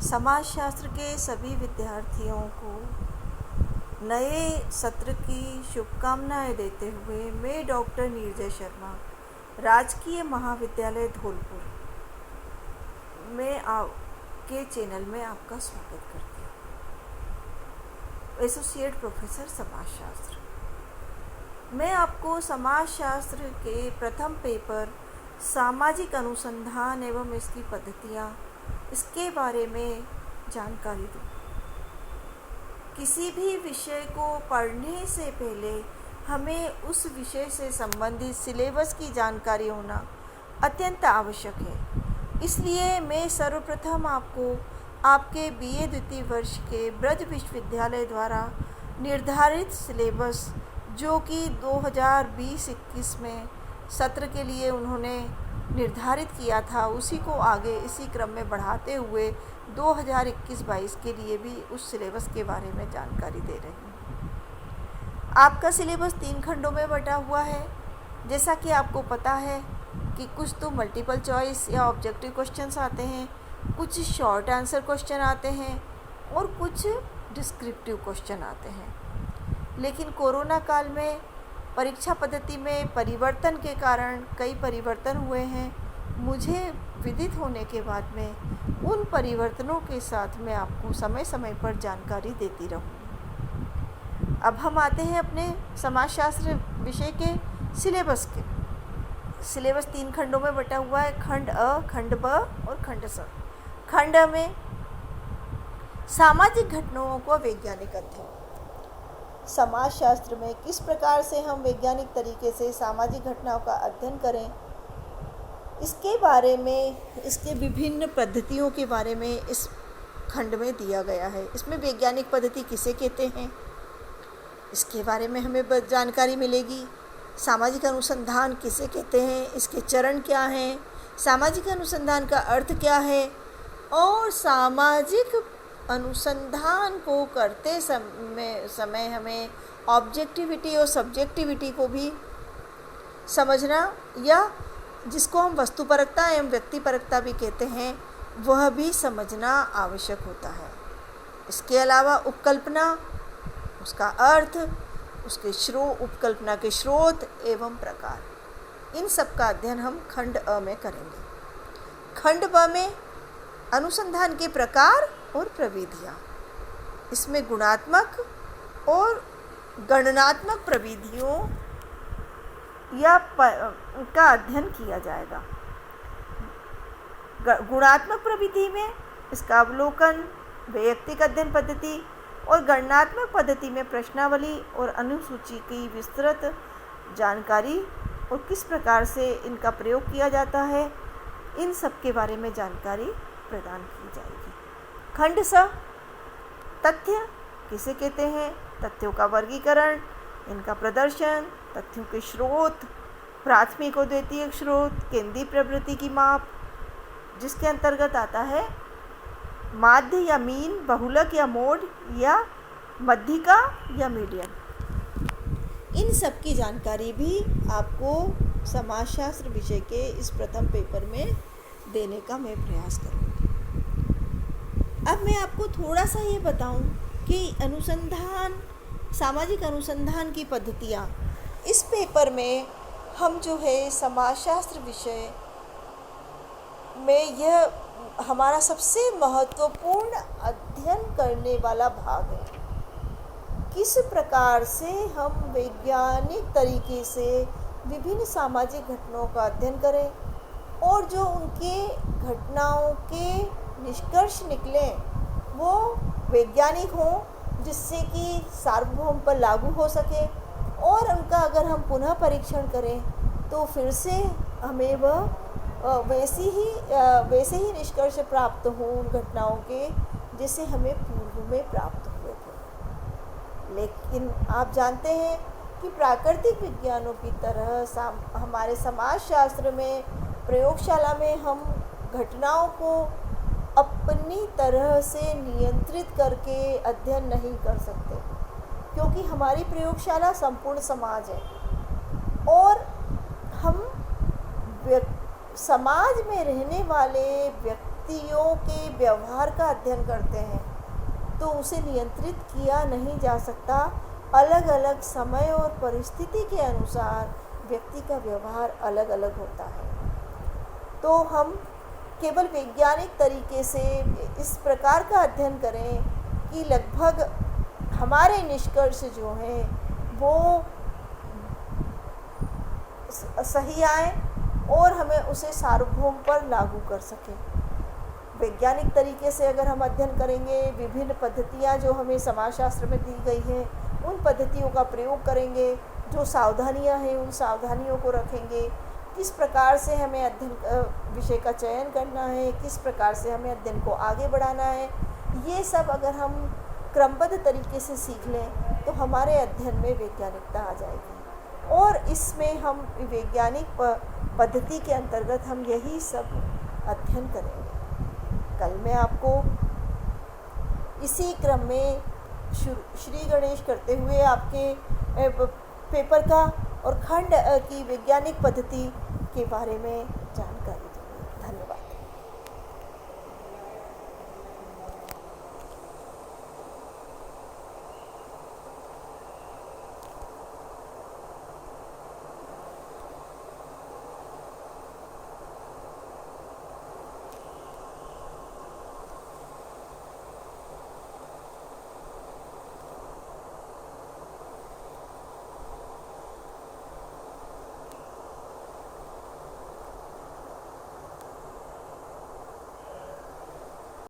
समाजशास्त्र के सभी विद्यार्थियों को नए सत्र की शुभकामनाएं देते हुए मैं डॉक्टर नीरजा शर्मा, राजकीय महाविद्यालय धौलपुर में आपके चैनल में आपका स्वागत करती हूँ। एसोसिएट प्रोफेसर समाजशास्त्र। मैं आपको समाजशास्त्र के प्रथम पेपर सामाजिक अनुसंधान एवं इसकी पद्धतियाँ, इसके बारे में जानकारी दूँ। किसी भी विषय को पढ़ने से पहले हमें उस विषय से संबंधित सिलेबस की जानकारी होना अत्यंत आवश्यक है। इसलिए मैं सर्वप्रथम आपको आपके बीए द्वितीय वर्ष के ब्रज विश्वविद्यालय द्वारा निर्धारित सिलेबस, जो कि 2020-21 में सत्र के लिए उन्होंने निर्धारित किया था, उसी को आगे इसी क्रम में बढ़ाते हुए 2021-22 के लिए भी उस सिलेबस के बारे में जानकारी दे रही हूँ। आपका सिलेबस 3 खंडों में बटा हुआ है। जैसा कि आपको पता है कि कुछ तो मल्टीपल चॉइस या ऑब्जेक्टिव क्वेश्चंस आते हैं, कुछ शॉर्ट आंसर क्वेश्चन आते हैं और कुछ डिस्क्रिप्टिव क्वेश्चन आते हैं। लेकिन कोरोना काल में परीक्षा पद्धति में परिवर्तन के कारण कई परिवर्तन हुए हैं। मुझे विदित होने के बाद में उन परिवर्तनों के साथ मैं आपको समय समय पर जानकारी देती रहूँगी। अब हम आते हैं अपने समाजशास्त्र विषय के सिलेबस के। सिलेबस 3 खंडों में बटा हुआ है, खंड अ, खंड ब और खंड स। खंड अ में सामाजिक घटनाओं को वैज्ञानिक अध्ययन। समाजशास्त्र में किस प्रकार से हम वैज्ञानिक तरीके से सामाजिक घटनाओं का अध्ययन करें, इसके बारे में, इसके विभिन्न पद्धतियों के बारे में इस खंड में दिया गया है। इसमें वैज्ञानिक पद्धति किसे कहते हैं, इसके बारे में हमें जानकारी मिलेगी। सामाजिक अनुसंधान किसे कहते हैं, इसके चरण क्या हैं, सामाजिक अनुसंधान का अर्थ क्या है, और सामाजिक अनुसंधान को करते समय हमें ऑब्जेक्टिविटी और सब्जेक्टिविटी को भी समझना, या जिसको हम वस्तुपरकता एवं व्यक्तिपरकता भी कहते हैं, वह भी समझना आवश्यक होता है। इसके अलावा उपकल्पना, उसका अर्थ, उसके उपकल्पना के स्रोत एवं प्रकार, इन सब का अध्ययन हम खंड अ में करेंगे। खंड ब में अनुसंधान के प्रकार और प्रविधियाँ। इसमें गुणात्मक और गणनात्मक प्रविधियों का अध्ययन किया जाएगा। गुणात्मक प्रविधि में इसका अवलोकन, वैयक्तिक अध्ययन पद्धति, और गणनात्मक पद्धति में प्रश्नावली और अनुसूची की विस्तृत जानकारी और किस प्रकार से इनका प्रयोग किया जाता है, इन सब के बारे में जानकारी प्रदान की जाएगी। खंड स, तथ्य किसे कहते हैं, तथ्यों का वर्गीकरण, इनका प्रदर्शन, तथ्यों के स्रोत, प्राथमिक और द्वितीयक स्रोत, केंद्रीय प्रवृत्ति की माप, जिसके अंतर्गत आता है माध्य या मीन, बहुलक या मोड, या मध्यिका या मीडियन। इन सब की जानकारी भी आपको समाजशास्त्र विषय के इस प्रथम पेपर में देने का मैं प्रयास करूँगी। अब मैं आपको थोड़ा सा ये बताऊं कि अनुसंधान, सामाजिक अनुसंधान की पद्धतियाँ, इस पेपर में हम जो है समाजशास्त्र विषय में यह हमारा सबसे महत्वपूर्ण अध्ययन करने वाला भाग है। किस प्रकार से हम वैज्ञानिक तरीके से विभिन्न सामाजिक घटनाओं का अध्ययन करें और जो उनके घटनाओं के निष्कर्ष निकले वो वैज्ञानिक हों, जिससे कि सार्वभौम पर लागू हो सके, और उनका अगर हम पुनः परीक्षण करें तो फिर से हमें वह वैसे ही निष्कर्ष प्राप्त हो उन घटनाओं के, जैसे हमें पूर्व में प्राप्त हुए थे। लेकिन आप जानते हैं कि प्राकृतिक विज्ञानों की तरह हमारे समाजशास्त्र में, प्रयोगशाला में हम घटनाओं को अपनी तरह से नियंत्रित करके अध्ययन नहीं कर सकते, क्योंकि हमारी प्रयोगशाला संपूर्ण समाज है और हम समाज में रहने वाले व्यक्तियों के व्यवहार का अध्ययन करते हैं तो उसे नियंत्रित किया नहीं जा सकता। अलग अलग समय और परिस्थिति के अनुसार व्यक्ति का व्यवहार अलग अलग होता है। तो हम केवल वैज्ञानिक तरीके से इस प्रकार का अध्ययन करें कि लगभग हमारे निष्कर्ष जो हैं वो सही आए और हमें उसे सार्वभौम पर लागू कर सकें। वैज्ञानिक तरीके से अगर हम अध्ययन करेंगे, विभिन्न पद्धतियाँ जो हमें समाजशास्त्र में दी गई हैं उन पद्धतियों का प्रयोग करेंगे, जो सावधानियाँ हैं उन सावधानियों को रखेंगे, किस प्रकार से हमें अध्ययन विषय का चयन करना है, किस प्रकार से हमें अध्ययन को आगे बढ़ाना है, ये सब अगर हम क्रमबद्ध तरीके से सीख लें तो हमारे अध्ययन में वैज्ञानिकता आ जाएगी। और इसमें हम वैज्ञानिक पद्धति के अंतर्गत हम यही सब अध्ययन करेंगे। कल मैं आपको इसी क्रम में श्री गणेश करते हुए आपके पेपर का और खंड की वैज्ञानिक पद्धति के बारे में जानकारी दूँगी। धन्यवाद।